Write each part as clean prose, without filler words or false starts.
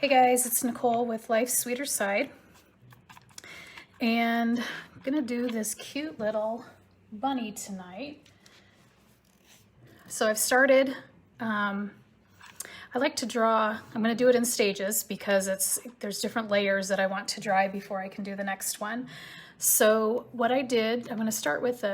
Hey guys, it's Nicole with Life's Sweeter Side, and I'm gonna do this cute little bunny tonight. So I've started, I like to draw, I'm gonna do it in stages because there's different layers that I want to dry before I can do the next one. So what I did, I'm gonna start with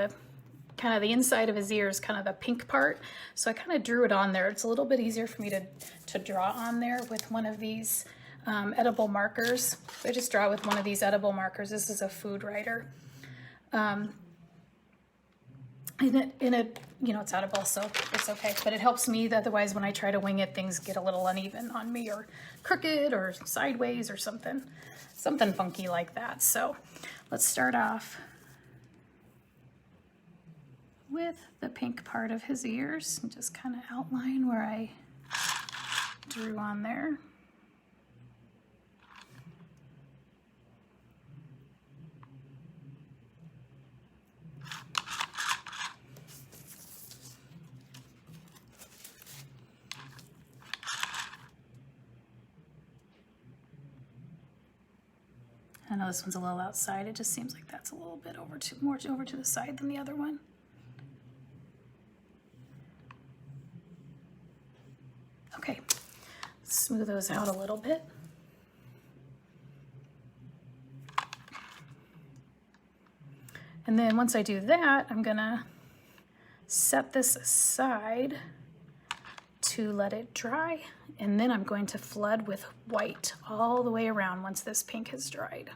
kind of the inside of his ears, kind of the pink part. So I kind of drew it on there. It's a little bit easier for me to draw on there with one of these edible markers. So I just draw with one of these edible markers. This is a food writer. It's edible, so it's okay. But it helps me, otherwise when I try to wing it, things get a little uneven on me, or crooked or sideways or something funky like that. So let's start off with the pink part of his ears and just kind of outline where I drew on there. I know this one's a little outside. It just seems like that's a little bit more over to the side than the other one. Okay, smooth those out a little bit. And then once I do that, I'm gonna set this aside to let it dry, and then I'm going to flood with white all the way around once this pink has dried.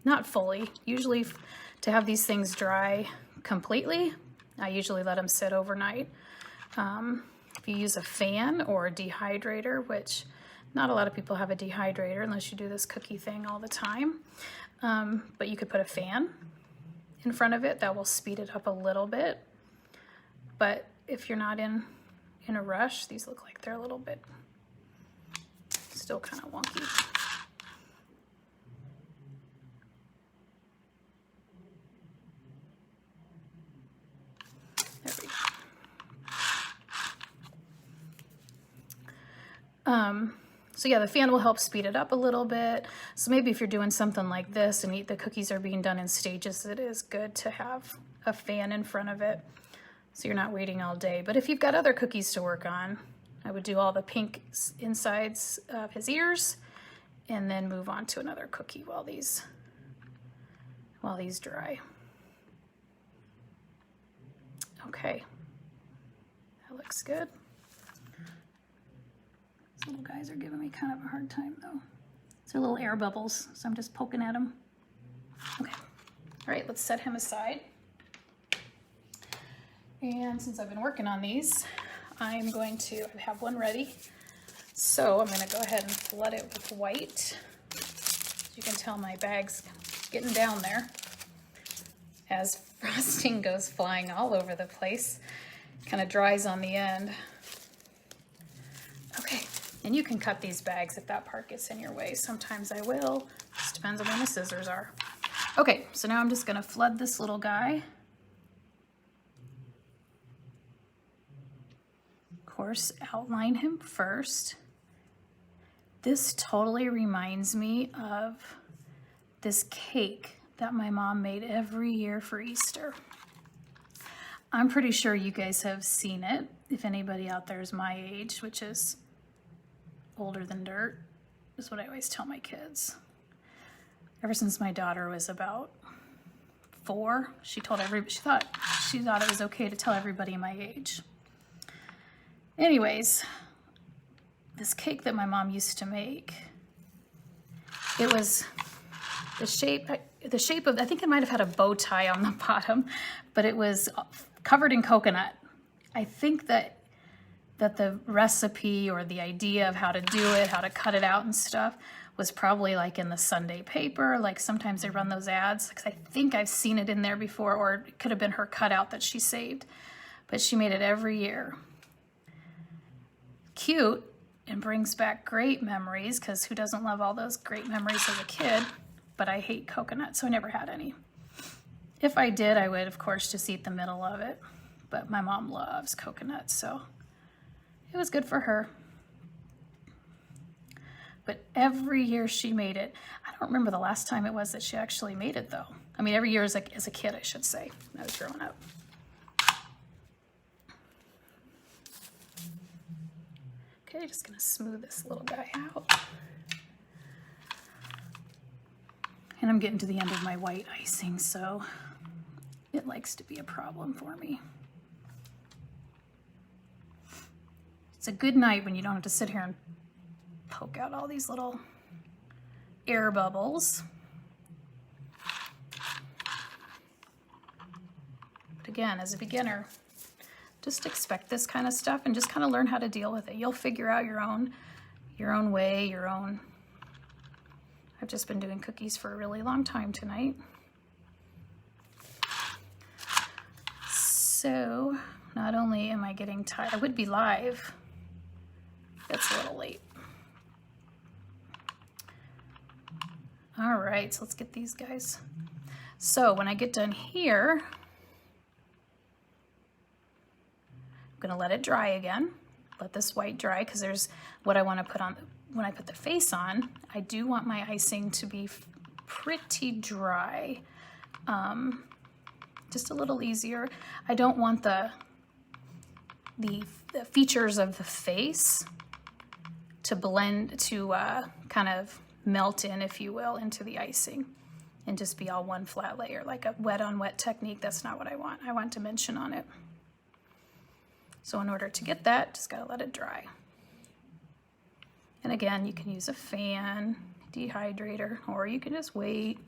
Not fully. Usually to have these things dry completely, I usually let them sit overnight. If you use a fan or a dehydrator, which not a lot of people have a dehydrator unless you do this cookie thing all the time, but you could put a fan in front of it. That will speed it up a little bit. But if you're not in a rush, these look like they're a little bit still kind of wonky. There we go. So yeah, the fan will help speed it up a little bit. So maybe if you're doing something like this and the cookies are being done in stages, it is good to have a fan in front of it, so you're not waiting all day. But if you've got other cookies to work on, I would do all the pink insides of his ears and then move on to another cookie while these dry. Okay, that looks good. These little guys are giving me kind of a hard time though. They're little air bubbles, so I'm just poking at them. Okay, all right, let's set him aside. And since I've been working on these, I'm going to have one ready. So I'm gonna go ahead and flood it with white. As you can tell, my bag's getting down there as frosting goes flying all over the place. Kind of dries on the end. Okay, and you can cut these bags if that part gets in your way. Sometimes I will, just depends on where the scissors are. Okay, so now I'm just gonna flood this little guy. Course, outline him first. This totally reminds me of this cake that my mom made every year for Easter. I'm pretty sure you guys have seen it, if anybody out there is my age, which is older than dirt, is what I always tell my kids. Ever since my daughter was about 4, she thought it was okay to tell everybody my age. Anyways, this cake that my mom used to make, it was the shape of, I think it might have had a bow tie on the bottom, but it was covered in coconut. I think that the recipe or the idea of how to do it, how to cut it out and stuff, was probably like in the Sunday paper. Like sometimes they run those ads, because I think I've seen it in there before, or it could have been her cutout that she saved. But she made it every year. Cute, and brings back great memories, because who doesn't love all those great memories as a kid? But I hate coconut, so I never had any. If I did, I would of course just eat the middle of it, but my mom loves coconut, so it was good for her. but every year she made it. I don't remember the last time it was that she actually made it though. I mean, every year as a kid, I should say, when I was growing up. Okay, just gonna smooth this little guy out. And I'm getting to the end of my white icing, so it likes to be a problem for me. It's a good night when you don't have to sit here and poke out all these little air bubbles. But again, as a beginner, just expect this kind of stuff and just kind of learn how to deal with it. You'll figure out your own way, your own. I've just been doing cookies for a really long time tonight. So not only am I getting tired, I would be live. It's a little late. All right, so let's get these guys. So when I get done here, I'm gonna let it dry again. Let this white dry, because there's what I want to put on. When I put the face on, I do want my icing to be pretty dry. Just a little easier. I don't want the features of the face to blend, to kind of melt in, if you will, into the icing and just be all one flat layer, like a wet on wet technique. That's not what I want. I want dimension on it. So in order to get that, just gotta let it dry. And again, you can use a fan, dehydrator, or you can just wait.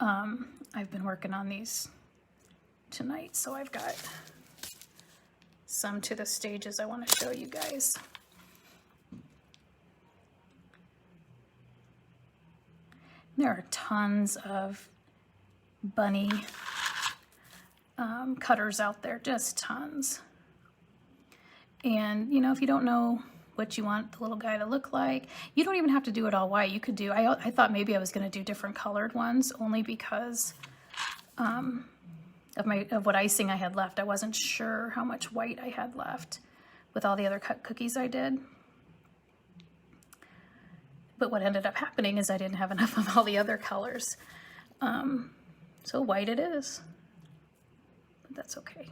I've been working on these tonight, so I've got some to the stages I want to show you guys. There are tons of bunny cutters out there, just tons. And you know, if you don't know what you want the little guy to look like, you don't even have to do it all white. You could do, I thought maybe I was going to do different colored ones, only because of what icing I had left. I wasn't sure how much white I had left with all the other cut cookies I did. But what ended up happening is I didn't have enough of all the other colors. So white it is, but that's okay.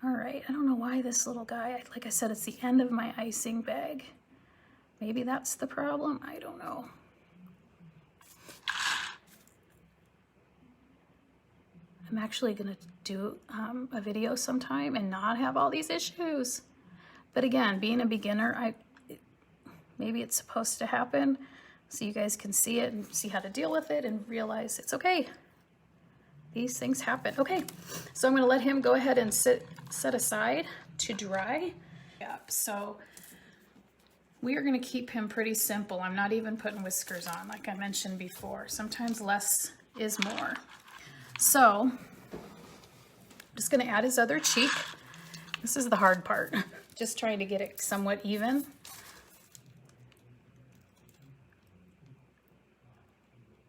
All right, I don't know why this little guy, like I said, it's the end of my icing bag. Maybe that's the problem, I don't know. I'm actually gonna do a video sometime and not have all these issues. But again, being a beginner, maybe it's supposed to happen so you guys can see it and see how to deal with it and realize it's okay. These things happen. Okay, so I'm gonna let him go ahead and set aside to dry. Yep, so we are gonna keep him pretty simple. I'm not even putting whiskers on, like I mentioned before. Sometimes less is more. So I'm just gonna add his other cheek. This is the hard part, just trying to get it somewhat even.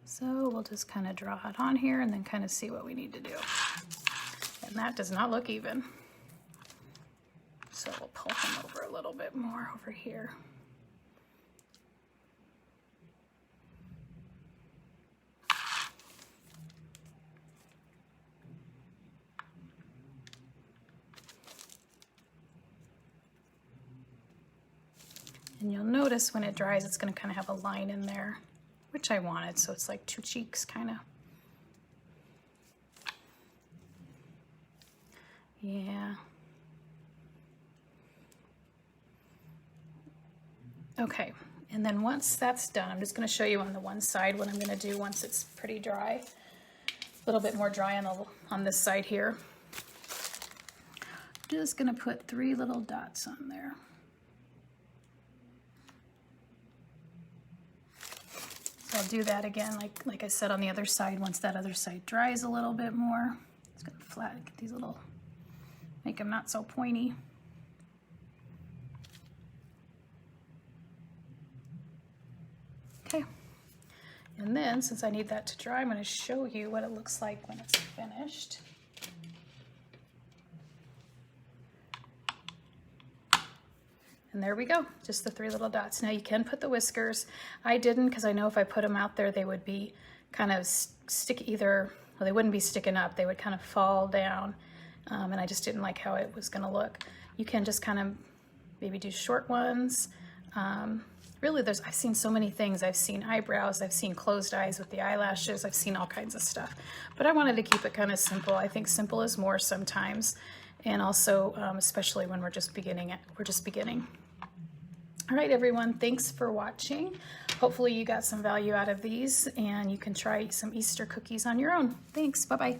So we'll just kind of draw it on here and then kind of see what we need to do. And that does not look even. So we'll pull him over a little bit more over here. And you'll notice when it dries, it's going to kind of have a line in there, which I wanted, so it's like two cheeks kind of. Yeah. Okay, and then once that's done, I'm just going to show you on the one side what I'm going to do once it's pretty dry. A little bit more dry on this side here. I'm just going to put 3 little dots on there. So I'll do that again, like I said on the other side, once that other side dries a little bit more. It's gonna flatten, get these little, make them not so pointy. Okay, and then since I need that to dry, I'm gonna show you what it looks like when it's finished. And there we go, just the 3 little dots. Now you can put the whiskers. I didn't because I know if I put them out there, they would be kind of well, they wouldn't be sticking up. They would kind of fall down. And I just didn't like how it was gonna look. You can just kind of maybe do short ones. Really, I've seen so many things. I've seen eyebrows, I've seen closed eyes with the eyelashes, I've seen all kinds of stuff. But I wanted to keep it kind of simple. I think simple is more sometimes. And also, especially when we're just beginning. All right, everyone, thanks for watching. Hopefully you got some value out of these and you can try some Easter cookies on your own. Thanks, bye-bye.